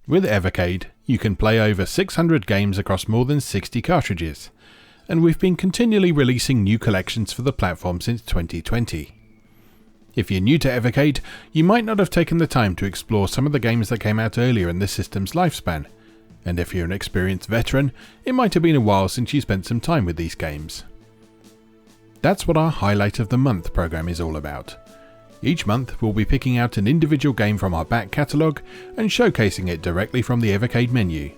With Evercade, you can play over 600 games across more than 60 cartridges, and we've been continually releasing new collections for the platform since 2020. If you're new to Evercade, you might not have taken the time to explore some of the games that came out earlier in the system's lifespan, and if you're an experienced veteran, it might have been a while since you spent some time with these games. That's what our Highlight of the Month program is all about. Each month we'll be picking out an individual game from our back catalogue and showcasing it directly from the Evercade menu.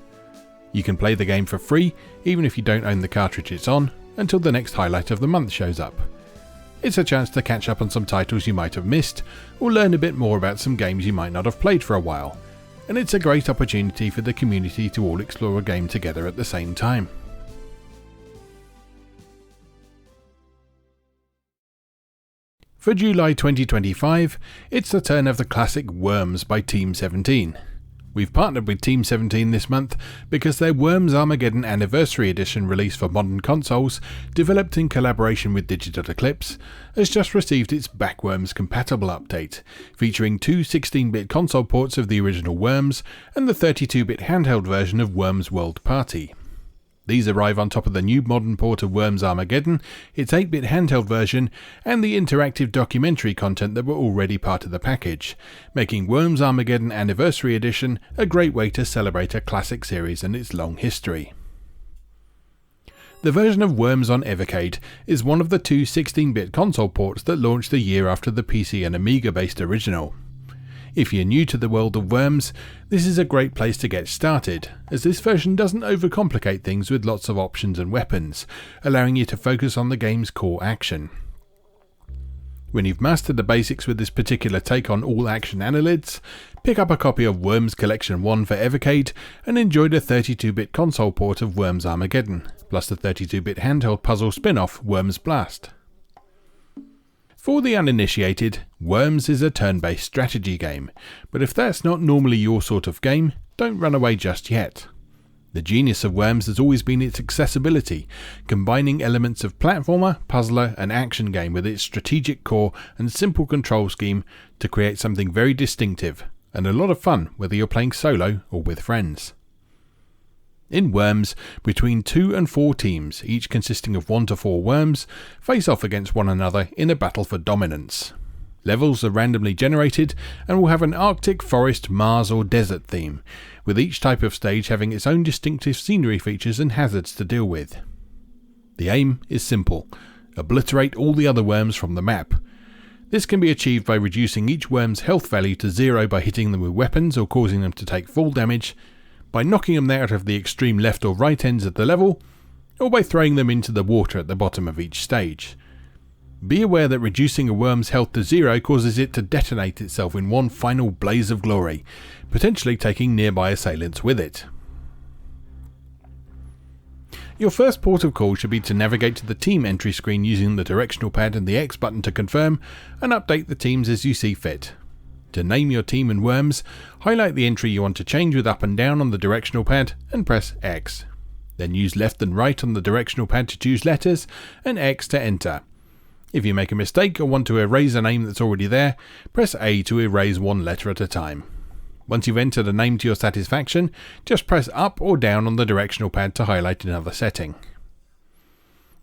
You can play the game for free, even if you don't own the cartridge it's on, until the next Highlight of the Month shows up. It's a chance to catch up on some titles you might have missed, or learn a bit more about some games you might not have played for a while, and it's a great opportunity for the community to all explore a game together at the same time. For July 2025, it's the turn of the classic Worms by Team 17. We've partnered with Team 17 this month because their Worms Armageddon Anniversary Edition release for modern consoles, developed in collaboration with Digital Eclipse, has just received its Backworms compatible update, featuring two 16-bit console ports of the original Worms and the 32-bit handheld version of Worms World Party. These arrive on top of the new modern port of Worms Armageddon, its 8-bit handheld version, and the interactive documentary content that were already part of the package, making Worms Armageddon Anniversary Edition a great way to celebrate a classic series and its long history. The version of Worms on Evercade is one of the two 16-bit console ports that launched a year after the PC and Amiga-based original. If you're new to the world of Worms, this is a great place to get started, as this version doesn't overcomplicate things with lots of options and weapons, allowing you to focus on the game's core action. When you've mastered the basics with this particular take on all action annelids, pick up a copy of Worms Collection 1 for Evercade and enjoy the 32-bit console port of Worms Armageddon, plus the 32-bit handheld puzzle spin-off Worms Blast. For the uninitiated, Worms is a turn-based strategy game, but if that's not normally your sort of game, don't run away just yet. The genius of Worms has always been its accessibility, combining elements of platformer, puzzler and action game with its strategic core and simple control scheme to create something very distinctive, and a lot of fun whether you're playing solo or with friends. In Worms, between 2 and 4 teams, each consisting of 1 to 4 worms, face off against one another in a battle for dominance. Levels are randomly generated and will have an Arctic, forest, Mars or desert theme, with each type of stage having its own distinctive scenery features and hazards to deal with. The aim is simple: obliterate all the other worms from the map. This can be achieved by reducing each worm's health value to 0 by hitting them with weapons or causing them to take full damage, by knocking them out of the extreme left or right ends of the level, or by throwing them into the water at the bottom of each stage. Be aware that reducing a worm's health to 0 causes it to detonate itself in one final blaze of glory, potentially taking nearby assailants with it. Your first port of call should be to navigate to the team entry screen using the directional pad and the X button to confirm, and update the teams as you see fit. To name your team in Worms, highlight the entry you want to change with up and down on the directional pad and press X. Then use left and right on the directional pad to choose letters and X to enter. If you make a mistake or want to erase a name that's already there, press A to erase one letter at a time. Once you've entered a name to your satisfaction, just press up or down on the directional pad to highlight another setting.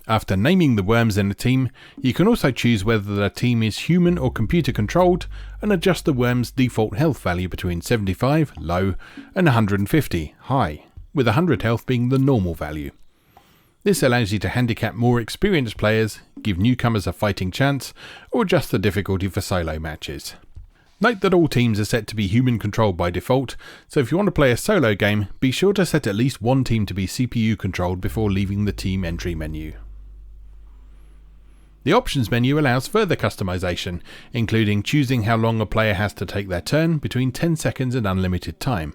After naming the worms in a team, you can also choose whether the team is human or computer controlled and adjust the worm's default health value between 75 low and 150 high, with 100 health being the normal value. This allows you to handicap more experienced players, give newcomers a fighting chance, or adjust the difficulty for solo matches. Note that all teams are set to be human controlled by default, so if you want to play a solo game, be sure to set at least one team to be CPU controlled before leaving the team entry menu. The options menu allows further customization, including choosing how long a player has to take their turn between 10 seconds and unlimited time.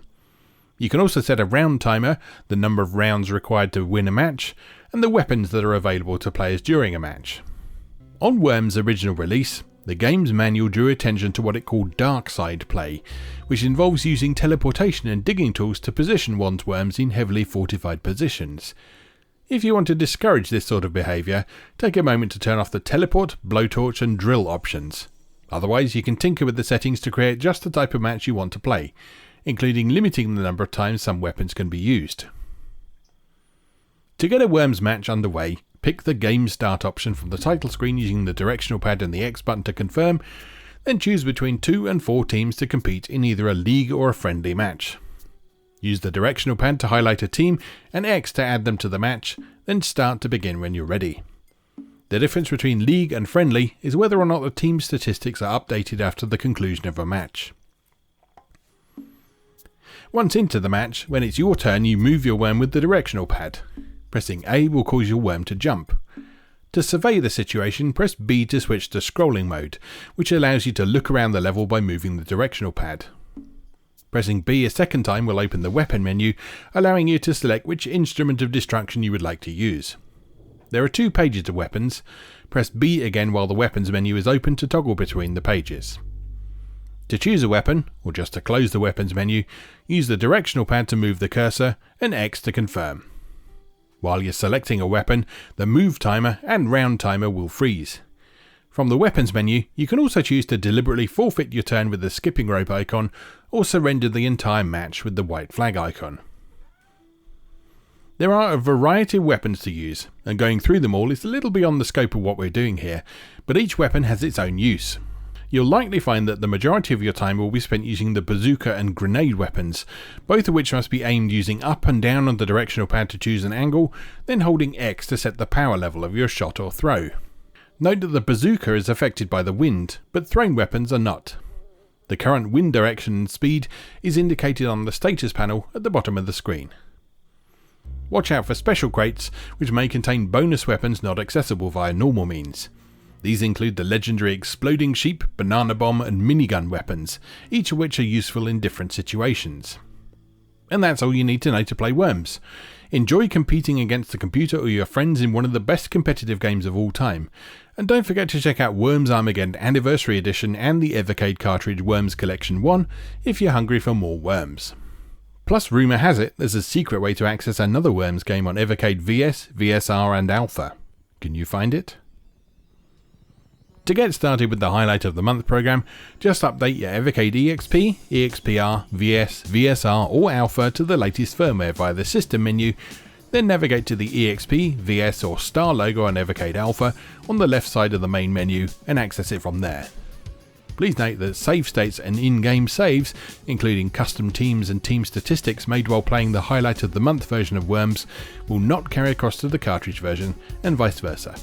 You can also set a round timer, the number of rounds required to win a match, and the weapons that are available to players during a match. On Worms' original release, the game's manual drew attention to what it called dark side play, which involves using teleportation and digging tools to position one's worms in heavily fortified positions. If you want to discourage this sort of behaviour, take a moment to turn off the teleport, blowtorch and drill options. Otherwise, you can tinker with the settings to create just the type of match you want to play. including limiting the number of times some weapons can be used. To get a Worms match underway, pick the Game Start option from the title screen using the directional pad and the X button to confirm, then choose between 2 and 4 teams to compete in either a league or a friendly match. Use the directional pad to highlight a team and X to add them to the match, then start to begin when you're ready. The difference between league and friendly is whether or not the team statistics are updated after the conclusion of a match. Once into the match, when it's your turn, you move your worm with the directional pad. Pressing A will cause your worm to jump. To survey the situation, press B to switch to scrolling mode, which allows you to look around the level by moving the directional pad. Pressing B a second time will open the weapon menu, allowing you to select which instrument of destruction you would like to use. There are 2 pages of weapons. Press B again while the weapons menu is open to toggle between the pages. To choose a weapon, or just to close the weapons menu, use the directional pad to move the cursor and X to confirm. While you're selecting a weapon, the move timer and round timer will freeze. From the weapons menu, you can also choose to deliberately forfeit your turn with the skipping rope icon, or surrender the entire match with the white flag icon. There are a variety of weapons to use, and going through them all is a little beyond the scope of what we're doing here, but each weapon has its own use. You'll likely find that the majority of your time will be spent using the bazooka and grenade weapons, both of which must be aimed using up and down on the directional pad to choose an angle, then holding X to set the power level of your shot or throw. Note that the bazooka is affected by the wind, but thrown weapons are not. The current wind direction and speed is indicated on the status panel at the bottom of the screen. Watch out for special crates, which may contain bonus weapons not accessible via normal means. These include the legendary exploding sheep, banana bomb and minigun weapons, each of which are useful in different situations. And that's all you need to know to play Worms. Enjoy competing against the computer or your friends in one of the best competitive games of all time. And don't forget to check out Worms Armageddon Anniversary Edition and the Evercade cartridge Worms Collection 1 if you're hungry for more Worms. Plus, rumour has it there's a secret way to access another Worms game on Evercade VS, VSR and Alpha. Can you find it? To get started with the Highlight of the Month program, just update your Evercade EXP, EXPR, VS, VSR or Alpha to the latest firmware via the System menu, then navigate to the EXP, VS or Star logo on Evercade Alpha on the left side of the main menu and access it from there. Please note that save states and in-game saves, including custom teams and team statistics made while playing the Highlight of the Month version of Worms, will not carry across to the cartridge version and vice versa.